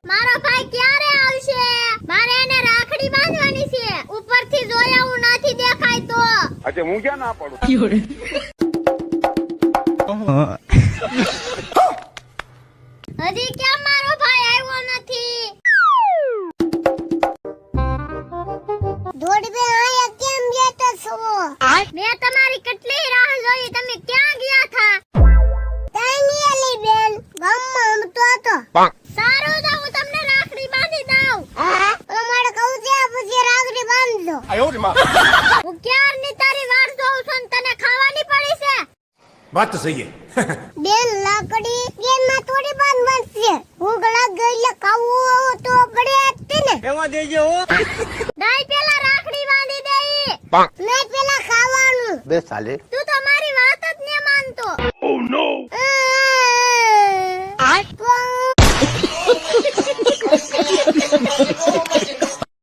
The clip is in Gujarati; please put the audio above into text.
મારો ભાઈ ક્યારે આવશે? મારે એને રાખડી બાંધવાની છે. ઉપરથી જોયા હું નથી દેખાય તો. અચ્છા હું ક્યાં ના પડું. હજી કેમ મારો ભાઈ આવ્યો નથી? દોડી બે આયા કેમ બેઠા છો? મેં તમારી કેટલી રાહ જોઈ. તમે ક્યાં ગયા થા? તાનિયાલી બેન ગામમાં રમતો હતો. સારું તો હું તમને રાખડી બાંધી દઉં. તમારે કહું છે પછી રાખડી બાંધજો. હું ક્યારની તારી વાટ જોઉં છું ને તને ખાવાની પડી છે. વાત તો સહી હે. બેન લાકડી બેનમાં થોડી બાંધવાની છે. ભૂખ લાગે એટલે ખાવું તો પડે જ ને. એમાં દેજો હો. દાઈ પેલા રાખડી બાંધી દઈ. મેં પેલા ખાવાનું. બે સાલે તું